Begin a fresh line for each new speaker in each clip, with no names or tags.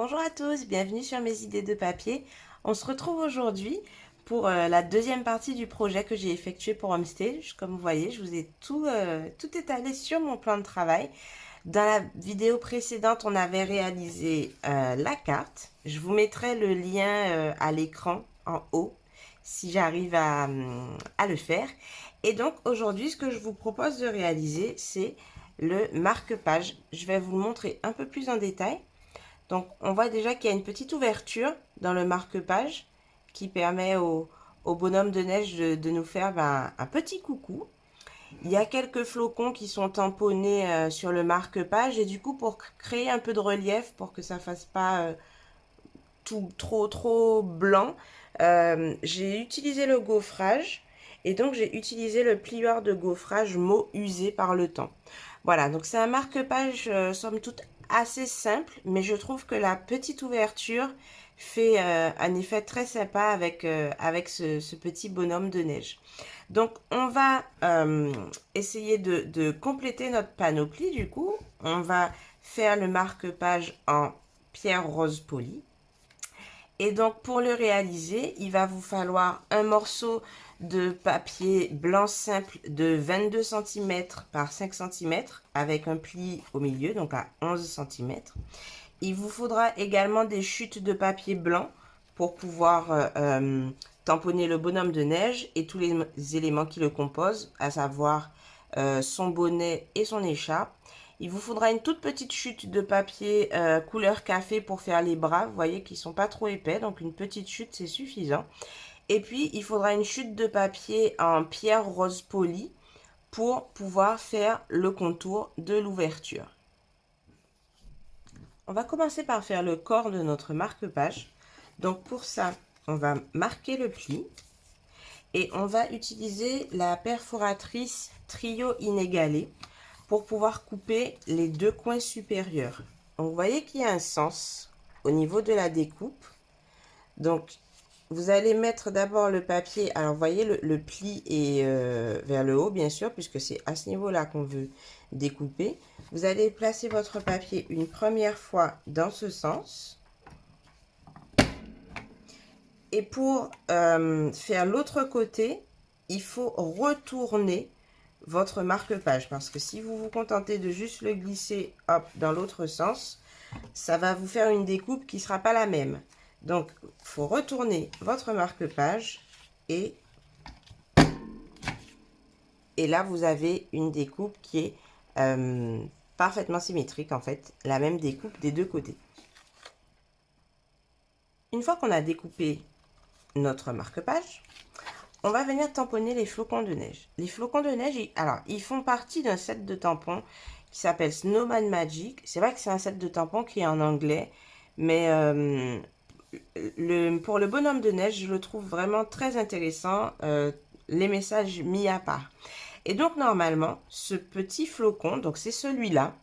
Bonjour à tous, bienvenue sur mes idées de papier. On se retrouve aujourd'hui pour la deuxième partie du projet que j'ai effectué pour Homestage. Comme vous voyez, je vous ai tout étalé sur mon plan de travail. Dans la vidéo précédente, on avait réalisé la carte. Je vous mettrai le lien à l'écran en haut si j'arrive à le faire. Et donc aujourd'hui, ce que je vous propose de réaliser, c'est le marque-page. Je vais vous le montrer un peu plus en détail. Donc, on voit déjà qu'il y a une petite ouverture dans le marque-page qui permet au bonhomme de neige de nous faire un petit coucou. Il y a quelques flocons qui sont tamponnés sur le marque-page et du coup, pour créer un peu de relief, pour que ça fasse pas tout trop blanc, j'ai utilisé le gaufrage et donc j'ai utilisé le plieur de gaufrage mot usé par le temps. Voilà, donc c'est un marque-page somme toute assez simple, mais je trouve que la petite ouverture fait un effet très sympa avec ce petit bonhomme de neige. Donc on va essayer de compléter notre panoplie du coup. On va faire le marque-page en pierre rose polie. Et donc pour le réaliser, il va vous falloir un morceau de papier blanc simple de 22 cm par 5 cm avec un pli au milieu, donc à 11 cm. Il vous faudra également des chutes de papier blanc pour pouvoir tamponner le bonhomme de neige et tous les éléments qui le composent, à savoir son bonnet et son écharpe. Il vous faudra une toute petite chute de papier couleur café pour faire les bras. Vous voyez qu'ils ne sont pas trop épais, donc une petite chute, c'est suffisant. Et puis, il faudra une chute de papier en pierre rose polie pour pouvoir faire le contour de l'ouverture. On va commencer par faire le corps de notre marque-page. Donc, pour ça, on va marquer le pli et on va utiliser la perforatrice trio inégalé pour pouvoir couper les deux coins supérieurs. Donc, vous voyez qu'il y a un sens au niveau de la découpe. Donc, vous allez mettre d'abord le papier. Alors, vous voyez, le pli est vers le haut, bien sûr, puisque c'est à ce niveau-là qu'on veut découper. Vous allez placer votre papier une première fois dans ce sens. Et pour faire l'autre côté, il faut retourner votre marque-page, parce que si vous vous contentez de juste le glisser hop, dans l'autre sens, ça va vous faire une découpe qui ne sera pas la même. Donc, il faut retourner votre marque-page et là, vous avez une découpe qui est parfaitement symétrique, en fait, la même découpe des deux côtés. Une fois qu'on a découpé notre marque-page, on va venir tamponner les flocons de neige. Les flocons de neige, ils font partie d'un set de tampons qui s'appelle Snowman Magic. C'est vrai que c'est un set de tampons qui est en anglais, mais pour le bonhomme de neige, je le trouve vraiment très intéressant, les messages mis à part. Et donc, normalement, ce petit flocon, donc c'est celui-là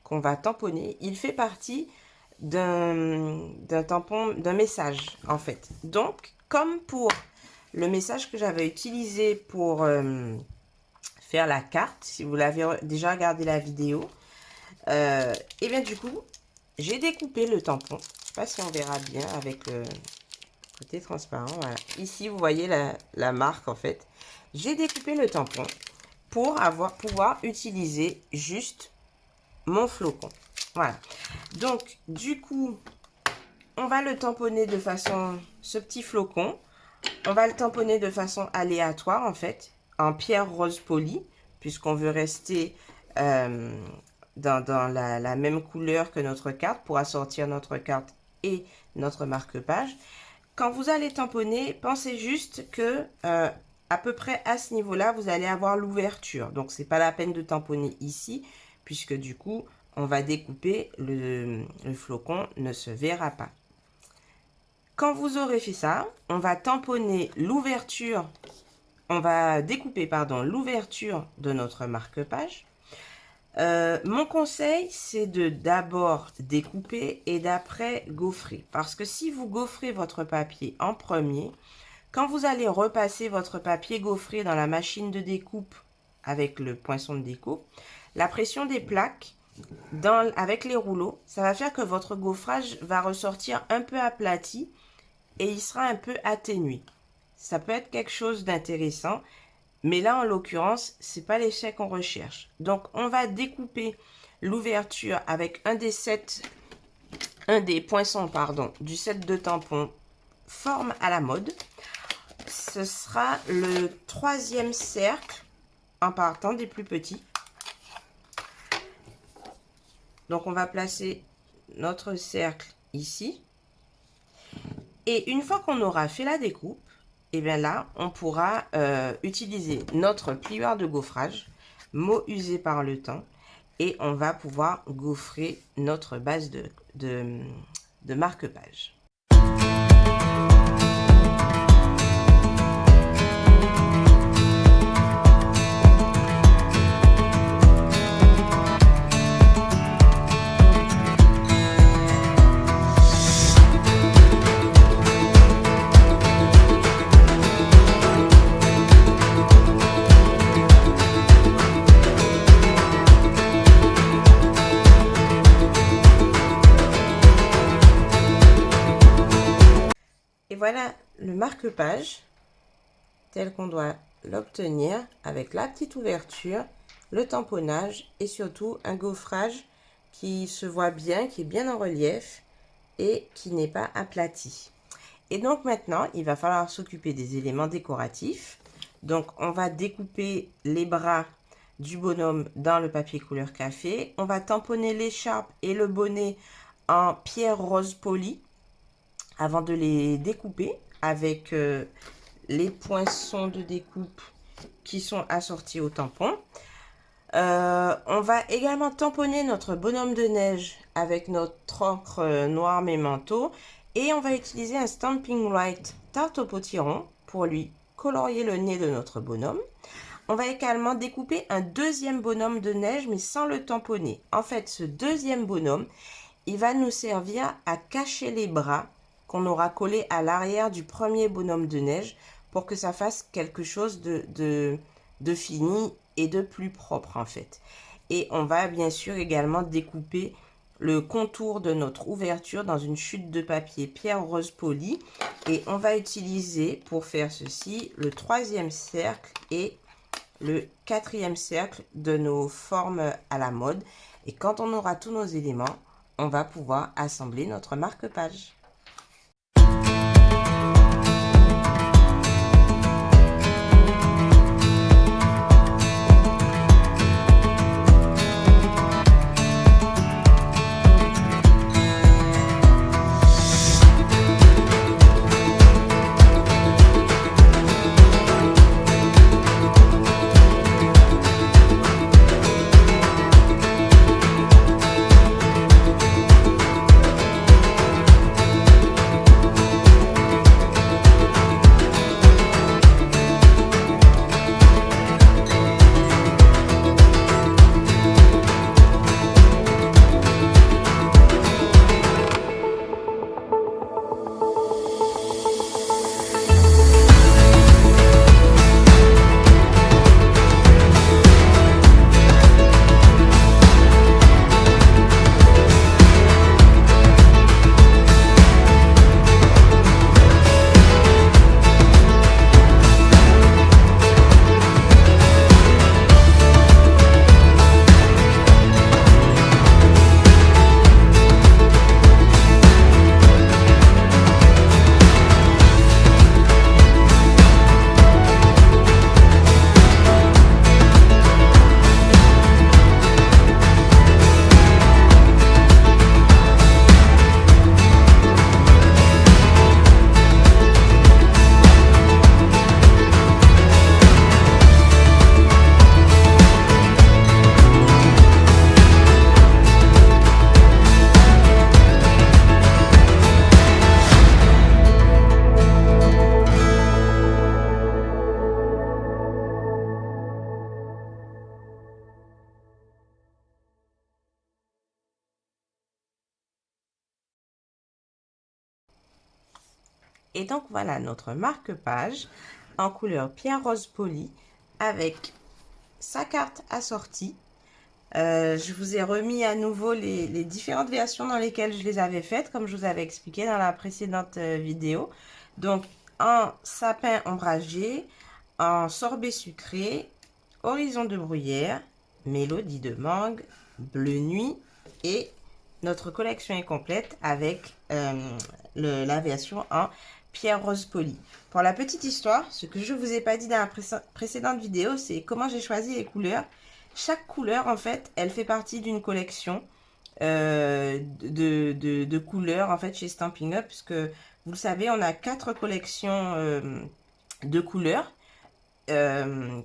qu'on va tamponner, il fait partie d'un tampon, d'un message, en fait. Donc, comme pour le message que j'avais utilisé pour faire la carte, si vous l'avez déjà regardé la vidéo, et bien du coup, j'ai découpé le tampon. Je ne sais pas si on verra bien avec le côté transparent. Voilà. Ici, vous voyez la marque, en fait. J'ai découpé le tampon pour pouvoir utiliser juste mon flocon. Voilà. Donc, du coup, on va le tamponner de façon, ce petit flocon, on va le tamponner de façon aléatoire, en fait, en pierre rose polie, puisqu'on veut rester dans la même couleur que notre carte pour assortir notre carte et notre marque-page. Quand vous allez tamponner, pensez juste que à peu près à ce niveau-là, vous allez avoir l'ouverture. Donc, c'est pas la peine de tamponner ici, puisque du coup, on va découper, le flocon ne se verra pas. Quand vous aurez fait ça, on va tamponner l'ouverture, on va découper, pardon, l'ouverture de notre marque-page. Mon conseil, c'est de d'abord découper et d'après gaufrer. Parce que si vous gaufrez votre papier en premier, quand vous allez repasser votre papier gaufré dans la machine de découpe avec le poinçon de découpe, la pression des plaques avec les rouleaux, ça va faire que votre gaufrage va ressortir un peu aplati et il sera un peu atténué. Ça peut être quelque chose d'intéressant, mais là en l'occurrence, c'est pas l'effet qu'on recherche. Donc on va découper l'ouverture avec un des poinçons du set de tampons forme à la mode. Ce sera le 3e cercle en partant des plus petits. Donc on va placer notre cercle ici. Et une fois qu'on aura fait la découpe, et bien là, on pourra utiliser notre plieur de gaufrage, mot usé par le temps, et on va pouvoir gaufrer notre base de marque-page. Et voilà le marque-page tel qu'on doit l'obtenir avec la petite ouverture, le tamponnage et surtout un gaufrage qui se voit bien, qui est bien en relief et qui n'est pas aplati. Et donc maintenant, il va falloir s'occuper des éléments décoratifs. Donc on va découper les bras du bonhomme dans le papier couleur café. On va tamponner l'écharpe et le bonnet en pierre rose polie avant de les découper avec les poinçons de découpe qui sont assortis au tampon. On va également tamponner notre bonhomme de neige avec notre encre noire mémento et on va utiliser un Stampin' White tarte au potiron pour lui colorier le nez de notre bonhomme. On va également découper un deuxième bonhomme de neige mais sans le tamponner. En fait, ce deuxième bonhomme, il va nous servir à cacher les bras qu'on aura collés à l'arrière du premier bonhomme de neige pour que ça fasse quelque chose de fini et de plus propre en fait. Et on va bien sûr également découper le contour de notre ouverture dans une chute de papier pierre rose polie. Et on va utiliser pour faire ceci le 3e cercle et le 4e cercle de nos formes à la mode. Et quand on aura tous nos éléments, on va pouvoir assembler notre marque-page. Et donc voilà notre marque-page en couleur pierre rose polie avec sa carte assortie Je vous ai remis à nouveau les différentes versions dans lesquelles je les avais faites, comme je vous avais expliqué dans la précédente vidéo. Donc, en sapin ombragé, en sorbet sucré, horizon de bruyère, mélodie de mangue, bleu nuit et notre collection est complète avec la version en pierre rose polie. Pour la petite histoire, ce que je ne vous ai pas dit dans la précédente vidéo, c'est comment j'ai choisi les couleurs. Chaque couleur, en fait, elle fait partie d'une collection de couleurs, en fait, chez Stampin' Up, puisque, vous le savez, on a 4 collections de couleurs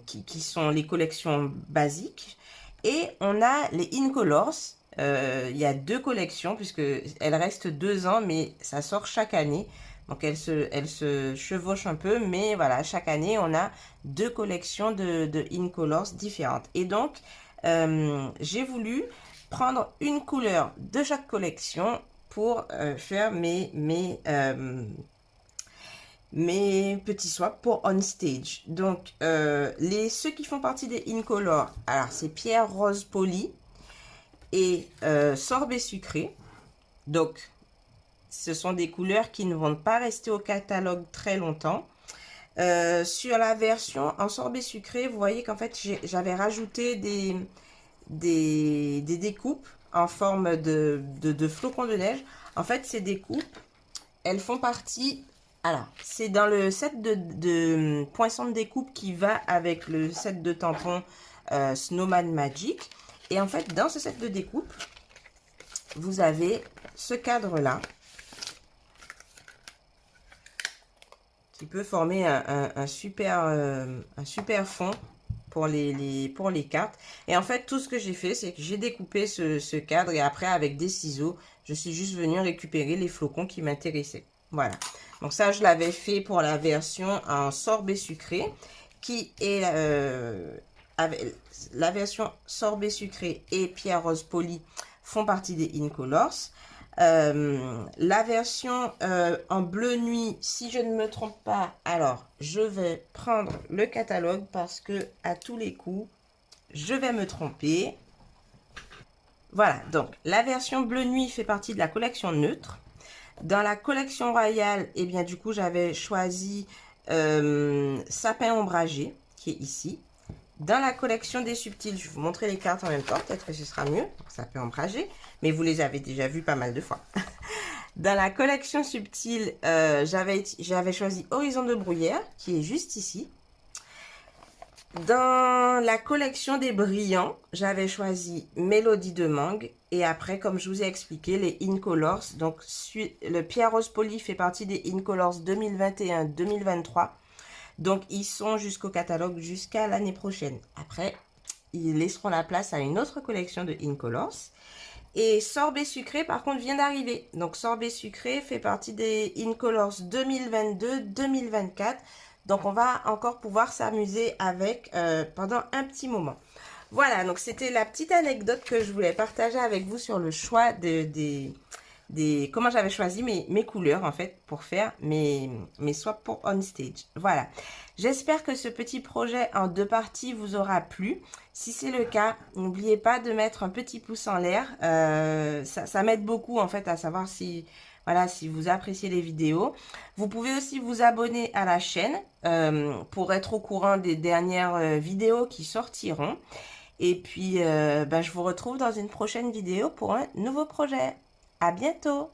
qui sont les collections basiques. Et on a les Incolors. Il y a 2 collections, puisque elles restent 2 ans, mais ça sort chaque année. Donc, elles se chevauchent un peu, mais voilà, chaque année, on a 2 collections de Incolors différentes. Et donc, j'ai voulu prendre une couleur de chaque collection pour faire mes petits swaps pour On Stage. Donc, ceux qui font partie des Incolor, alors c'est pierre rose polie et sorbet sucré. Donc, ce sont des couleurs qui ne vont pas rester au catalogue très longtemps. Sur la version en sorbet sucré, vous voyez qu'en fait, j'avais rajouté des découpes en forme de flocons de neige. En fait, ces découpes, elles font partie... Alors, c'est dans le set de poinçons de découpe qui va avec le set de tampons Snowman Magic. Et en fait, dans ce set de découpe, vous avez ce cadre-là qui peut former un super fond pour les cartes. Et en fait, tout ce que j'ai fait, c'est que j'ai découpé ce cadre et après, avec des ciseaux, je suis juste venue récupérer les flocons qui m'intéressaient. Voilà. Donc ça, je l'avais fait pour la version en sorbet sucré, qui est avec la version sorbet sucré et pierre rose polie font partie des Incolors. La version en bleu nuit, si je ne me trompe pas, alors je vais prendre le catalogue parce que à tous les coups, je vais me tromper. Voilà, donc la version bleu nuit fait partie de la collection neutre. Dans la collection royale, eh bien du coup, j'avais choisi sapin ombragé, qui est ici. Dans la collection des subtils, je vais vous montrer les cartes en même temps, peut-être que ce sera mieux. Donc, sapin ombragé, mais vous les avez déjà vus pas mal de fois. Dans la collection subtile, j'avais choisi horizon de bruyère, qui est juste ici. Dans la collection des brillants, j'avais choisi Mélodie de mangue. Et après, comme je vous ai expliqué, les Incolors. Donc, le pierre rose polie fait partie des Incolors 2021-2023. Donc, ils sont jusqu'au catalogue jusqu'à l'année prochaine. Après, ils laisseront la place à une autre collection de Incolors. Et sorbet sucré, par contre, vient d'arriver. Donc, sorbet sucré fait partie des Incolors 2022-2024. Donc, on va encore pouvoir s'amuser avec pendant un petit moment. Voilà, donc c'était la petite anecdote que je voulais partager avec vous sur le choix comment j'avais choisi mes couleurs, en fait, pour faire mes swaps pour On Stage. Voilà. J'espère que ce petit projet en 2 parties vous aura plu. Si c'est le cas, n'oubliez pas de mettre un petit pouce en l'air. Ça m'aide beaucoup, en fait, à savoir si... Voilà, si vous appréciez les vidéos. Vous pouvez aussi vous abonner à la chaîne pour être au courant des dernières vidéos qui sortiront. Et puis, je vous retrouve dans une prochaine vidéo pour un nouveau projet. À bientôt!